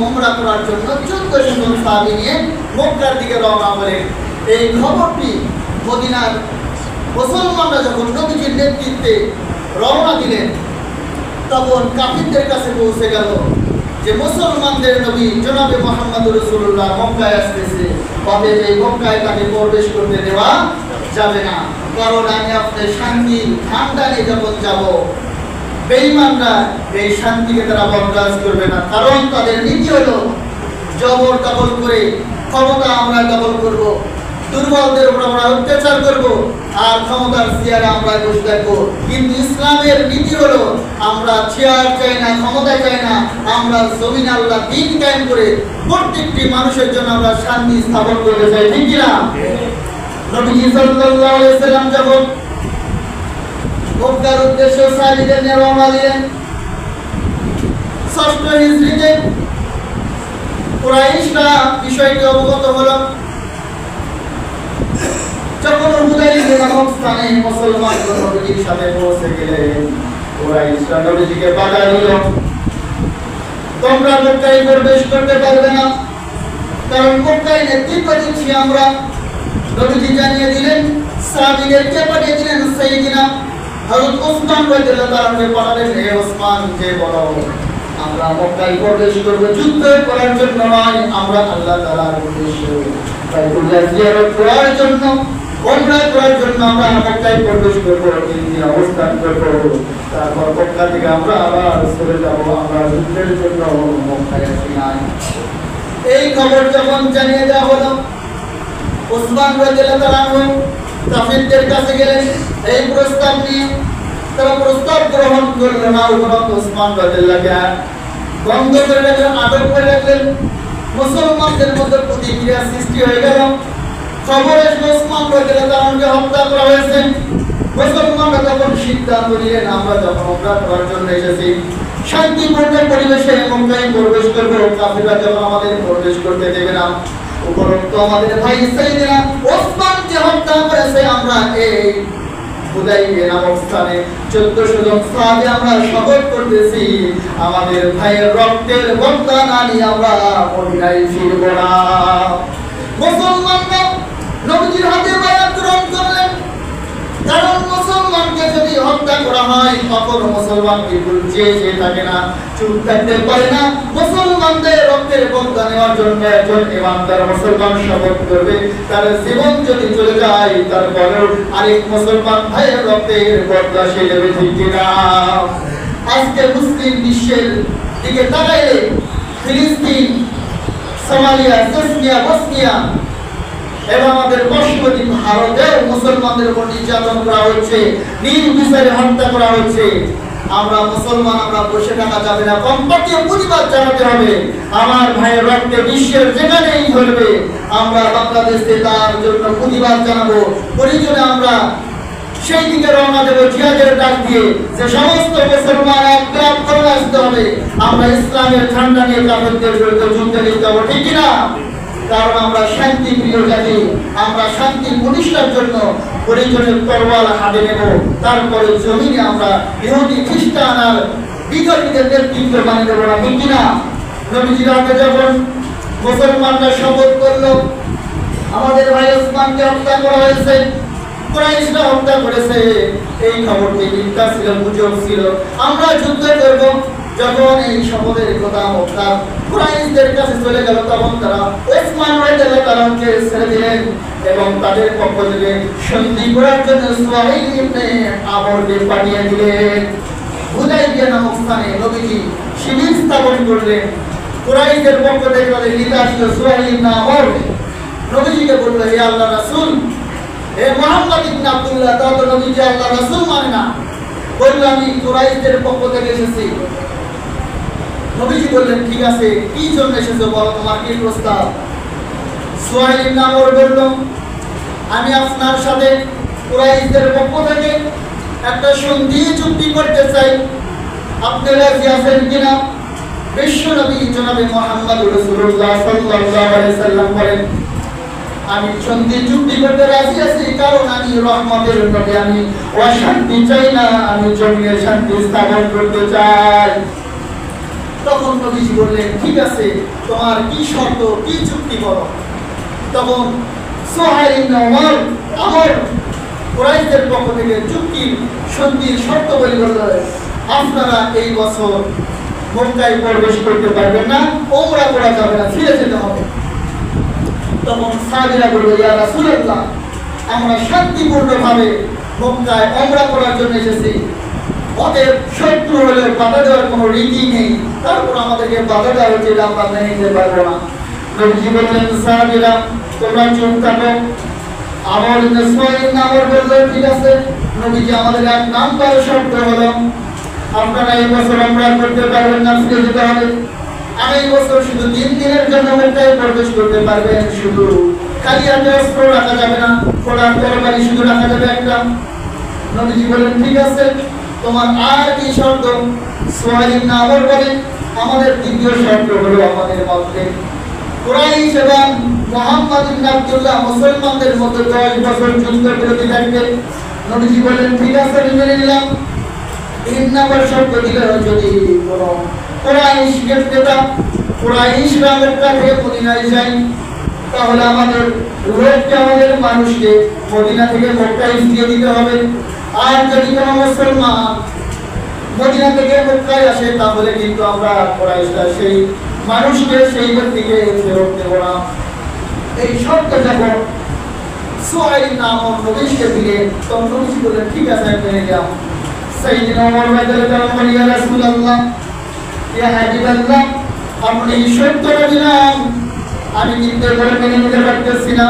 উমরা করার জন্য 14 জন সাহাবী নিয়ে মক্কার দিকে রওনা হলেন। এই খবরটি মদিনার মুসলমানরা যখন নবীজির নেতৃত্বে রওনা দিলেন তখন কাফিরদের কাছে পৌঁছে গেল যে মুসলমানদের নবী জনাবে মুহাম্মদুর রাসূলুল্লাহ মক্কায় আসতেছে, তবে এই মক্কায় তাকে প্রবেশ করতে দেওয়া যাবে না, কারণ আমি আপনার শান্তি ঠান্ডা নিয়ে যখন যাব বেঈমানরা এই শান্তিকে তারা বরদাস্ত করবে না, কারণ তাদের নীতি হলো জবর দখল করে ক্ষমতা আমরা দখল করব, দুর্বলদের উপর আমরা অত্যাচার করব আর ক্ষমতার চেয়ারে আমরা বসে থাকবো। কিন্তু ইসলামের নীতি হলো আমরা চেয়ার চাই না, ক্ষমতা চাই না, আমরা জমিন আল্লাহ দ্বীন কায়েম করে প্রত্যেকটি মানুষের জন্য আমরা শান্তি স্থাপন করতে চাই, ঠিক কি না? নবীজি সাল্লাল্লাহু আলাইহি সাল্লাম যখন মক্কার উদ্দেশ্যে সাহাবীদের নিয়ে রওনা দিলেন ৬ষ্ঠ হিজরিতে, কুরাইশরা বিষয়টি অবগত হলো। যখন হুদাইবিয়া নামক স্থানে মুসলমানরা নবীজির সাথে পৌঁছে গেলেন, কুরাইশরা নবীজিকে বাধা দিল, তোমরা মক্কায় প্রবেশ করতে পারবে না, কারণ মক্কায় নেতৃত্ব দিচ্ছি আমরা। নবীজি জানিয়ে দিলেন, সাহাবীদেরকে পাঠিয়ে দিলেন সাইয়্যিদিনা হযরত ওসমান রাদিয়াল্লাহু তাআলাকে পাঠালেন, হে ওসমান, যে বলো আমরা মক্কায় প্রবেশ করব যুদ্ধ করার জন্য নয়, আমরা আল্লাহ তাআলার উদ্দেশ্যে বাইতুল্লাহ জিয়ারত করার জন্য, উমরা করার জন্য আমরা মক্কায় প্রবেশ করব, 3 দিন অবস্থান করব, তারপর মক্কা থেকে আমরা আবার চলে যাব, আমরা যুদ্ধের জন্য মক্কায় আসি নাই। এই খবর যখন জানিয়ে দেওয়া হলো, ওসমান রাদিয়াল্লাহু তাআলা কাফিরদের কাছে গেলেন এই প্রস্তাব নিয়ে, তারা প্রস্তাব গ্রহণ করল না, উপরন্ত ওসমান রাদিয়াল্লাহু বন্ধ করে রাখলেন, আটক করে রাখলেন। মুসলমানদের মধ্যে প্রতিক্রিয়া সৃষ্টি হয়ে গেল, খবর এসে ওসমান রাদিয়াল্লাহু হত্যা করা হয়েছে। মুসলমানরা তখন সিদ্ধান্ত নিলেন, আমরা যখন উমরা করার জন্য এসেছি শান্তিপূর্ণ পরিবেশে মক্কায় প্রবেশ করব, কাফিররা যখন আমাদের প্রবেশ করতে দেবে না, উপরন্ত আমাদের ভাই সাইয়্যিদিনা ওসমানকে হত্যা করেছে, আমরা এই হুদাইবিয়া নামক স্থানে 1400 জন সাহাবী আমরা শপথ করতেছি, আমাদের ভাইয়ের রক্তের বদলা না নিয়ে আমরা মদিনায় ফিরব না। মুসলমানরা নবীজির হাতে বায়াত গ্রহণ করলেন, কারণ মুসলমানকে যদি হত্যা করা হয় তখন মুসলমান বিলকুল চেয়ে থাকে না, চুপ থাকতে পারে না। মুসলমানদের রক্তের বদলা নেওয়ার জন্য একজন ইমানদার মুসলমান শপথ করবে, তার জীবন যদি চলে যায় তারপরেও আরেক মুসলমান ভাইয়ের রক্তের বদলা সে নেবে, ঠিক কিনা? আজকে মুসলিম বিশ্বের দিকে তাকাইলে ফিলিস্তিন, সোমালিয়া, চেচনিয়া, বসনিয়া এবং আমাদের পার্শ্ববর্তী ভারতেও মুসলমানদের উপর নির্যাতন করা হচ্ছে, নির্বিচারে হত্যা করা হচ্ছে। আমরা মুসলমান, আমরা বসে থাকা যাবে না, কমপক্ষে প্রতিবাদ জানাতে হবে। আমার ভাইয়ের রক্তে বিশ্বের যেখানেই ধরবে আমরা বাংলাদেশে তার জন্য প্রতিবাদ জানাবো, প্রয়োজনে আমরা সেই দিকে রওনা দেবো জিহাদের ডাক দিয়ে, যে সমস্ত মুসলমান একত্র করে আসতে হবে, আমরা ইসলামের ঝান্ডা নিয়ে কাফেরদের বিরুদ্ধে যুদ্ধে লিপ্ত হবো, ঠিক কিনা? কারণ আমরা শান্তি প্রিয় জাতি, আমরা শান্তি প্রতিষ্ঠার জন্য প্রয়োজনে তরোয়াল হাতে নেব, তারপরে জমিনে আমরা ইহুদি, খ্রিস্টান আর বিধর্মীদের নেতৃত্ব বানিয়ে দেবো না, ঠিক কিনা? নবীজির হাতে যখন মুসলমানরা শপথ করলো আমাদের ভাই ওসমানকে হত্যা করা হয়েছে, কুরাইশরা হত্যা করেছে, এই খবরটি মিথ্যা ছিল, গুজব ছিল, আমরা যুদ্ধ করব। যখন এই শপথের কথা মক্কা কুরাইশদের কাছে চলে গেল, তখন তারা ওসমান রাদিয়াল্লাহু তাআলাকে ছেড়ে দিলেন এবং তাদের পক্ষ থেকে সন্ধি করার জন্য সুহাইল ইবনে আমরকে পাঠিয়ে দিলেন। হুদাইবিয়া নামক স্থানে নবীজি শিবির স্থাপন করলেন। কুরাইশদের পক্ষ থেকে তাদের নেতা ছিল সুহাইল ইবনে আমর, নবীজিকে বলল, হে আল্লাহর রাসূল, হে মুহাম্মদ ইবনে আব্দুল্লাহ, তা তো নবীজি আল্লাহর রাসূল মানে না, বলল আমি কুরাইশদের পক্ষ থেকে এসেছি। নবীজি বললেন, ঠিক আছে, কি জন্য এসেছো বলো, তোমার কি প্রস্তাব? সুহাইল ইবনে আমর বলল, আমি আপনার সাথে কুরাইশদের পক্ষ থেকে একটা সন্ধি চুক্তি করতে চাই, আপনি রাজি আছেন কিনা? বিশ্ব নবী জনাবে মুহাম্মদ রাসূলুল্লাহ সাল্লাল্লাহু আলাইহি সাল্লাম বলেন, আমি সন্ধি চুক্তি করতে রাজি আছি, কারণ আমি রহমতের নবী, আমি অশান্তি চাই না, আমি জমিনে শান্তি স্থাপন করতে চাই। তখন নবীজি বললেন, ঠিক আছে, তোমার কি শর্ত, কি চুক্তি করো। তখন সুহাইল ইবনে উমর আমর কুরাইশদের পক্ষ থেকে চুক্তির সন্ধির শর্ত বলে বললেন, আপনারা এই বছর মক্কায় প্রবেশ করতে পারবেন না, ওমরা করা যাবে না, ফিরে যেতে হবে। তখন সাহাবীরা বলল, ইয়া রাসূলুল্লাহ, আমরা শান্তিপূর্ণভাবে মক্কায় ওমরা করার জন্য এসেছি, ওদের শত্রু হলে বাধা দেওয়ার কোনো রীতি নেই, তারপর আমাদেরকে বাধা দেওয়া হচ্ছে, এটা আমরা মেনে নিতে পারবো না। নবীজি বললেন, সাহাবীরা তোমরা চুপ থাকো। আমর ইবনে সুহাইল আমর বলল, ঠিক আছে, নবীজি আমাদের এক নাম্বার শর্ত হলো, আপনারা এই বছর ওমরা করতে পারবেন না, ফিরে যেতে হবে। আর এই বছর শুধু 3 দিনের জন্য মক্কায় প্রবেশ করতে পারবেন, শুধু খালি হাতে অস্ত্র রাখা যাবে না, কোরআন তরবারি শুধু রাখা যাবে একটা। নবীজি বলেন, ঠিক আছে, তোমার আর কি শর্ত? সুহাইল ইবনে আমর বলেন, আমাদের দ্বিতীয় শর্ত হলো, আমাদের মধ্যে কুরাইশ এবং মুহাম্মদ ইবনে আব্দুল্লাহ মুসলমানদের মধ্যে 10 বছর যুদ্ধ বিরতি থাকবে। নবীজি বলেন, ঠিক আছে, মেনে নিলাম। 3 নম্বর শর্ত দিলে, যদি কোনো কুরাইশ নেতা কুরাইশরা মক্কা থেকে মদিনায় যায়, তাহলে আমাদের লোককে, আমাদের মানুষকে মদিনা থেকে মক্কায় ফিরিয়ে দিতে হবে। আর যদি কোনো মুসলমান মদিনা থেকে মক্কায় আসে, তাহলে কিন্তু আমরা কুরাইশরা সেই মানুষকে, সেই ব্যক্তিকে ফেরত দেব না। এই শর্ত যখন সুহাইল ইবনে আমর নবীকে দিলেন, তখন নবী বললেন, ঠিক আছে, আমি মেনে নিলাম। সাইয়্যিদনা ওমর রাদিয়াল্লাহু আনহু, ইয়া রাসূলুল্লাহ, ইয়া হাবিবাল্লাহ, আপনি শর্ত দিলেন, আমি কিন্তু বলে মেনে নিতে পারতেছি না,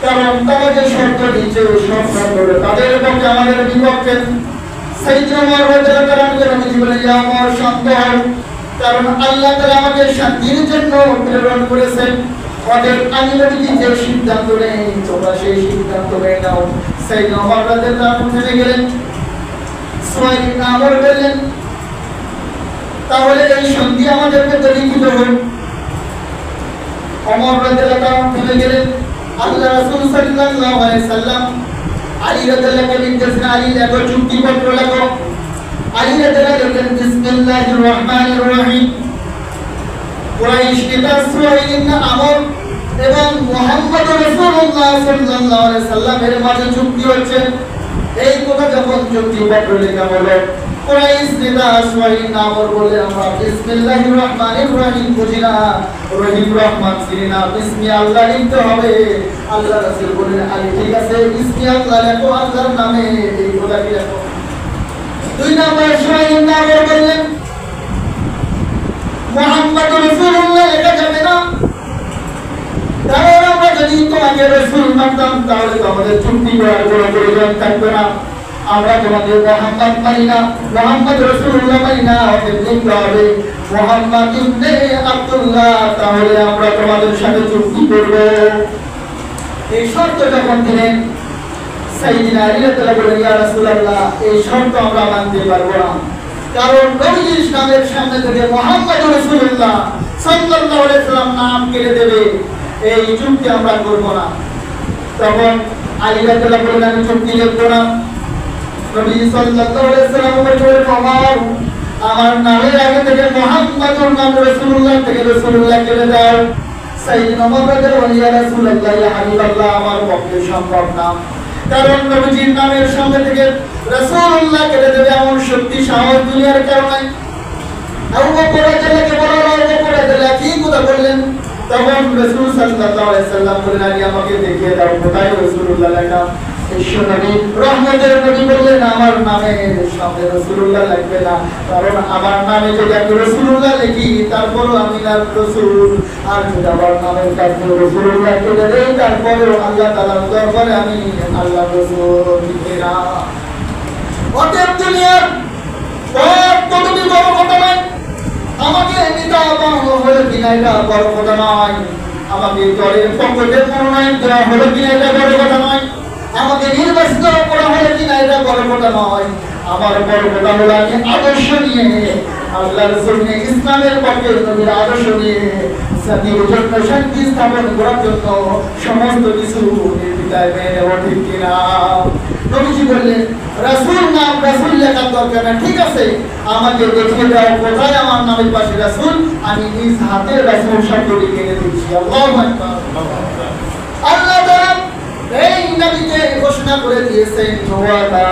কারণ তারা যে শর্ত দিচ্ছে, সব শর্ত তাদের পক্ষে, আমাদের বিপক্ষে। সাইয়্যিদনা ওমর রাদিয়াল্লাহু আনহু নবী বলেন, ইয়া ওমর, শান্ত হও, কারণ আল্লাহ তাআলা আমাকে শান্তির জন্য প্রেরণ করেছেন, ওদের আমি নবী যে সিদ্ধান্ত নেই, তোমরা সেই সিদ্ধান্ত মেনে নাও। সাইয়্যিদনা ওমর রাদিয়াল্লাহু আনহু থেমে গেলেন। সুহাইল ইবনে আমর বললেন, তাহলে এই সন্ধি আমাদের মধ্যে লিখিত হোক। ওমর রাদিয়াল্লাহু আনহু থেমে গেলেন। আল্লাহ রাসূল সাল্লাল্লাহু আলাইহি সাল্লাম আলী রাদিয়াল্লাহু আনহু নির্দেশনা, আলী লেখো, চুক্তিপত্র লেখো। আলী রাদিয়াল্লাহু আনহু লিখলেন, বিসমিল্লাহির রহমানির রহিম। কুরাইশ নেতা সুহাইল ইবনে আমর এবং মুহাম্মদ রাসূলুল্লাহ সাল্লাল্লাহু আলাইহি সাল্লামের মাঝে চুক্তি হচ্ছে। এই কথা যখন চুক্তিপত্র লেখা হলো, কুরাইশ নেতা সুহাইল ইবনে আমর বলে, আমরা বিসমিল্লাহির রহমানির রহিম বুঝি না, রহিম রহমান চিনি না, বিসমি আল্লাহ লিখতে হবে। আল্লাহ রাসূল বললেন, আলী ঠিক আছে, বিসমি আল্লাহ লেখো, আল্লাহর নামে এই কথাটি লেখো। 2 নম্বর সুহাইল ইবনে আমর বললেন, মুহাম্মদ রাসূলুল্লাহ লেখা যাবে না, কারণ আমরা যদি তোমাকে রাসূল মানতাম, তাহলে তো আমাদের চুক্তি করার কোনো প্রয়োজন থাকবে না। আমরা তোমাদের মুহাম্মদ মানি না, মুহাম্মদ রাসূলুল্লাহ মানি না, ওদের লিখতে হবে মুহাম্মদ ইবনে আব্দুল্লাহ, তাহলে আমরা তোমাদের সাথে চুক্তি করব। এই শর্ত যখন দিলেন, সাইয়্যিদনা আলী রাদিয়াল্লাহু আনহু বললেন, ইয়া রাসূলুল্লাহ, এই শর্ত আমরা মানতে পারবো না, কারণ নবীর ইসলামের সামনে থেকে মুহাম্মদ রাসূলুল্লাহ সাল্লাল্লাহু আলাইহি সাল্লাম নাম কেটে দেবে, এই চুক্তি আমরা করব না। তখন আলী রাদিয়াল্লাহু আনহু বললেন, আমি চুক্তি লিখব না। নবী সাল্লাল্লাহু আলাইহি সাল্লাম বললেন, আমার নামের আগে থেকে মুহাম্মদুর নাম রাসূলুল্লাহ থেকে রাসূলুল্লাহ কেটে দাও। সাইয়্যিদনা ওমর রাদিয়াল্লাহু আনহু, ইয়া রাসূলুল্লাহ, ইয়া হাবিবাল্লাহ, আমার পক্ষে সম্ভব না, কারণ নবীজির নামের সামনে থেকে রাসূলুল্লাহ কেটে দেবে এমন শক্তি সাহস দুনিয়ার কারণে। আবু বকর রাদিয়াল্লাহু আনহু বললেন, আবু বকর রাদিয়াল্লাহু আনহু কি কথা বললেন? তখন রাসূল সাল্লাল্লাহু আলাইহি সাল্লাম বললেন, আলী আমাকে দেখিয়ে দাও কোথায় রাসূলুল্লাহ লেখা। বিশ্বনবী রহমতের নবী বললেন, আমার নামে সামনে রাসূলুল্লাহ লাগবে না, কারণ আমার নামে যদি আমি রাসূলুল্লাহ লিখি, তারপরও আমি না রাসূল, আর যদি আমার নামের কাছে রাসূলুল্লাহ কেটে দেই, তারপরেও আল্লাহ তাআলার দরবারে আমি আল্লাহ রাসূল লিখি না। অতএব দুনিয়ার কতটি বড় কথা নয়, আমাকে নিতা বানানো হলো কিনা এটা বড় কথা নয়, আমাকে দলের পক্ষে মনোনয়ন দেওয়া হলো কিনা এটা বড় কথা নয়, আমাকে নির্বাচিত করা হলো কিনা এটা বড় কথা নয়, আমার বড় কথা হলো আমি আদর্শ নিয়ে, আল্লাহর জন্য, ইসলামের পক্ষে নবীর আদর্শ নিয়ে জাতির জন্য শান্তি স্থাপন করার জন্য সমস্ত কিছু নির্বিচারে মেনে নেব, ঠিক কিনা? নবীজি বললেন, রাসূল নাম রাসূল লেখার দরকার না, ঠিক আছে আমাকে দেখিয়ে দাও কোথায় আমার নামের পাশে রাসূল, আমি নিজ হাতে রাসূল শব্দ লিখে দিচ্ছি। আল্লাহু আকবার। আল্লাহ তাআলা এই নবীকে ঘোষণা করে দিয়েছেন, ওয়া মা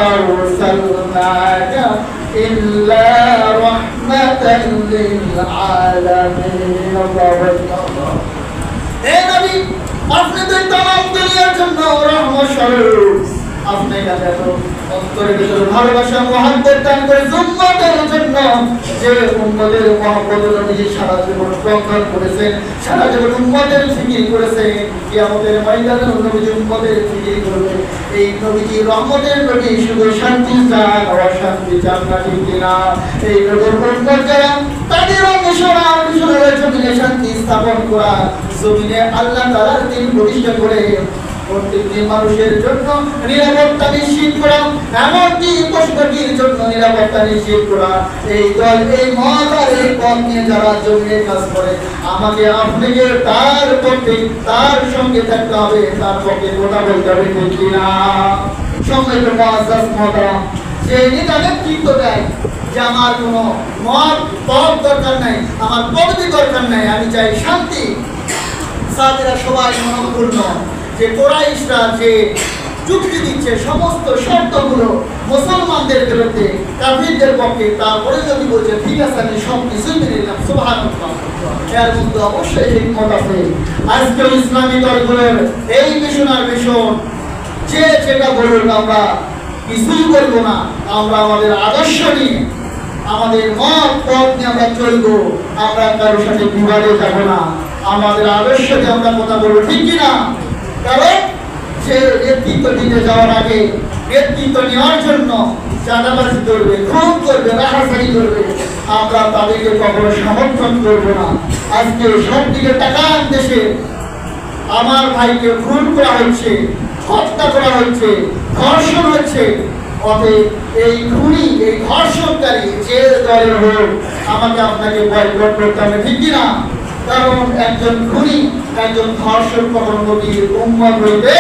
আরসালনাকা ইল্লা রাহমাতান লিল আলামিন। আল্লাহু আকবার। হে নবী, আপনি তো तमाम দুনিয়ার জন্য রহমত স্বরূপ। আপনি কাছে এত অন্তরের ভিতরে ভালোবাসা মহব্বত দান করে উম্মতের জন্য, যে উম্মতের মহব্বত নবীজি সারা জীবন প্রজ্ঞান করেছেন, সারা জীবন উম্মতের ফিকির করেছেন। কিয়ামতের ময়দানে নবীজি উম্মতের ফিকির করবে। এই নবীজি রহমতের নবী, শুধু শান্তি চান, অশান্তি চান না, ঠিক কিনা? এই নবীর উম্মত যারা, তাদের মিশনের জমিনে শান্তি স্থাপন করা, জমিনে আল্লাহ তাআলার দ্বীন প্রতিষ্ঠা করে প্রত্যেকটি মানুষের জন্য নিরাপত্তা নিশ্চিত করা, এমনকি পশু পাখির জন্য নিরাপত্তা নিশ্চিত করা। এই দল, এই মত আর এই পথ নিয়ে যারা জমিনে কাজ করে, আমাকে আপনাকে তার পক্ষে, তার সঙ্গে থাকতে হবে, তার পক্ষে কথা বলতে হবে, ঠিক কিনা? সম্মানিত মুআজ্জাজ মুহতারাম, যে নেতা নেতৃত্ব দেয় যে আমার কোনো মত পথ দরকার নাই, আমার পদবি দরকার নাই, আমি চাই শান্তি। সাহাবীরা সবাই মনোপূর্ণ যে কুরাইশরা যে যুক্তি দিচ্ছে, সমস্ত শর্তগুলো মুসলমানদের বিরুদ্ধে, কাফিরদের পক্ষে, তারপরে যদি বলছে ঠিক আছে আমি সব কিছুই মেনে নিলাম, সুবহানাল্লাহ, এর মধ্যে অবশ্যই হিকমত আছে। আজকে ইসলামী দলগুলোর এই মিশনার মিশন, যে যেটা বলুন আমরা কিছুই করবো না, আমরা আমাদের আদর্শ নিয়ে, আমাদের মত পথ নিয়ে আমরা চলবো, আমরা কারোর সাথে বিবাদে যাব না, আমাদের আদর্শ নিয়ে আমরা কথা বলবো, ঠিক কিনা? কারণ সে নেতৃত্ব দিতে যাওয়ার আগে, নেতৃত্ব নেওয়ার জন্য চাঁদাবাজি করবে, খুন করবে, রাহাজানি করবে, আমরা তাদেরকে কখনো সমর্থন করবো না। আজকে সব দিকে টাকার দেশে আমার ভাইকে খুন করা হচ্ছে, হত্যা করা হচ্ছে, ধর্ষণ হচ্ছে। অতএব এই খুনি, এই ধর্ষণকারী যে দলের হোক, আমাকে আপনাকে বয়কট করতে হবে, ঠিক কিনা? কারণ একজন খুনি, একজন ধর্ষণ কখনো নবীর উম্মত হইতে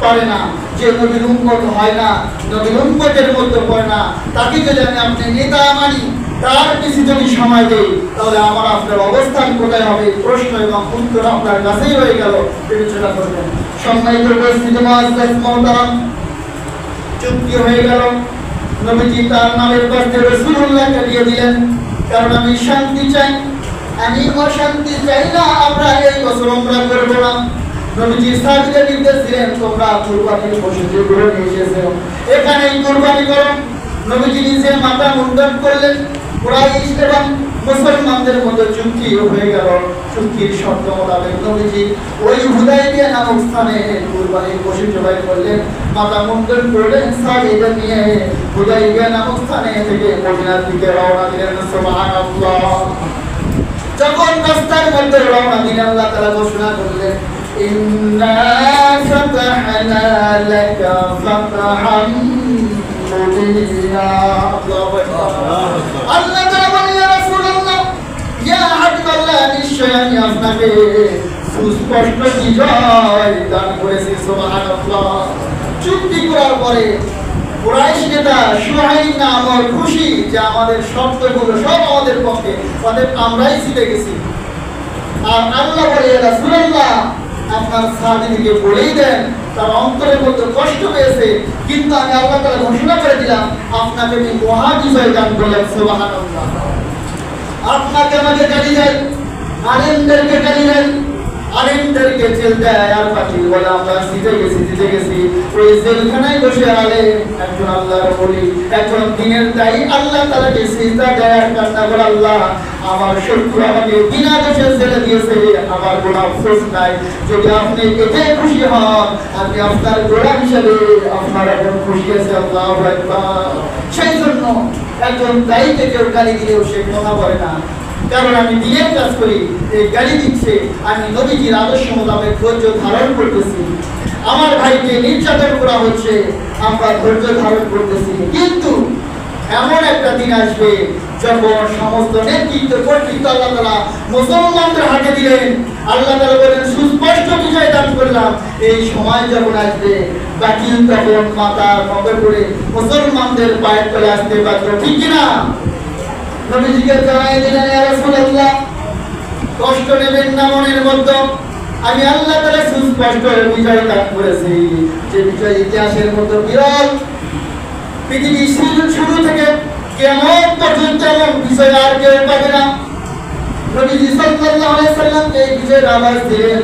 পারে না। যে নবীর উম্মত হয় না, নবীর উম্মতের মধ্যে পড়ে না, তাকে যদি আপনি নেতা মানি, তার কিছু যদি সময় দেই, তাহলে আমার আপনার অবস্থান কোথায় হবে? প্রশ্ন এবং উত্তর আপনার কাছেই রয়ে গেল, বিবেচনা করবেন। সম্মানিত উপস্থিতি মুআজ্জাজ মুহতারাম, চুক্তি হয়ে গেল। নবীজি তার নামের পাশে রাসূলুল্লাহকে দিয়ে দিলেন, কারণ আমি শান্তি চাই, আমি অশান্তি চাই না। আমরা এই বছর উমরা করব না। নবীজি সাহাবীদের নির্দেশ দিলেন, তোমরা কুরবানির পশু যেগুলো নিয়ে এসেছো এখানেই কুরবানি করো। নবীজি নিজে মাথা মুন্ডন করলেন। কুরাইশ এবং মুসলমানদের মধ্যে চুক্তি হয়ে গেল। চুক্তির শর্ত মোতাবেক নবীজি ওই হুদায়বিয়া নামক স্থানে কুরবানির পশু জবাই করলেন, মাথা মুন্ডন করলেন, সাহাবীদের নিয়ে হুদায়বিয়া নামক স্থানে থেকে মদিনার দিকে রওনা দিলেন। সুবহানাল্লাহ। যখন রাস্তার মধ্যে রওনা দিলেন, আল্লাহ তাআলা ঘোষণা করলেন, ইন্না ফাতাহনা লাকা ফাতহাম মুবিনা। আল্লাহ তাআলা বলেন, ইয়া রাসূলুল্লাহ, ইয়া হাবিবাল্লাহ, নিশ্চয় আমি আপনাকে সুস্পষ্ট বিজয় দান করেছি। সুবহানাল্লাহ। চুক্তি করার পরে কুরাইশ নেতা সুহাইল নামক খুশি যে আমাদের শর্তগুলো সব আমাদের পক্ষে, অতএব আমরাই জিতে গেছি। আর আল্লাহ বলে, রাসূলুল্লাহ, আপনার সাহাবীদেরকে বলেই দেন, তার অন্তরের মধ্যে কষ্ট পেয়েছে, কিন্তু আমি আল্লাহ তাআলা ঘোষণা করে দিলাম আপনাকে আমি মহা বিজয় দান করলাম। সুবহানাল্লাহ। আপনাকে আমাকে গালি দেয়, আলেমদেরকে গালি দেয়, আলেমদেরকে জেল দেয়, আর বাকি বলে আমরা জিতে গেছি। ওই জেলখানায় বসে আলেম, একজন আল্লাহর ওলি, একজন দ্বীনের দায়ী, আল্লাহ তাআলাকে সিজদা দেয় আর কান্না করে, আল্লাহ, আমার শত্রু আমাকে বিনা দোষে জেলে দিয়েছে, আমার কোনো আফসোস নাই। যদি আপনি এতে খুশি হন, আমি আপনার গোলাম হিসেবে আপনার এখন খুশি আছে। আল্লাহু আকবার। সেই জন্য একজন দায়ীকে কেউ গালি দিলেও সে কথা বলে না, কারণ আমি দিনের কাজ করি। এই গালি দিচ্ছে, আমি নবীজির আদর্শ মোতাবেক ধৈর্য ধারণ করতেছি। আমার ভাইকে নির্যাতন করা হচ্ছে, আমরা ধৈর্য ধারণ করতেছি। কিন্তু এমন একটা দিন আসবে যখন সমস্ত নেতৃত্ব কর্তৃত্ব আল্লাহ তাআলা মুসলমানদের হাতে দিলেন। আল্লাহ তাআলা বলেন সুস্পষ্ট বিজয় দান করলাম। এই সময় যখন আসবে বাতিল তখন মাথা নত করে মুসলমানদের পায়ের তলে আসতে বাধ্য, ঠিক কিনা? নবীজিকে জানাই দিলেন, ইয়া রাসূলুল্লাহ, কষ্ট নেবেন না মনের মধ্যে, আমি আল্লাহ তাআলা সুস্পষ্ট বিজয় দান করেছি, যে বিজয় ইতিহাসের মধ্যে বিরল। পৃথিবী শুরু থেকে কিয়ামত পর্যন্ত এমন বিজয় আর কেউ পাবে না। নবীজি সাল্লাল্লাহু আলাইহি ওয়াসাল্লাম এই বিজয়ের আওয়াজ দিলেন।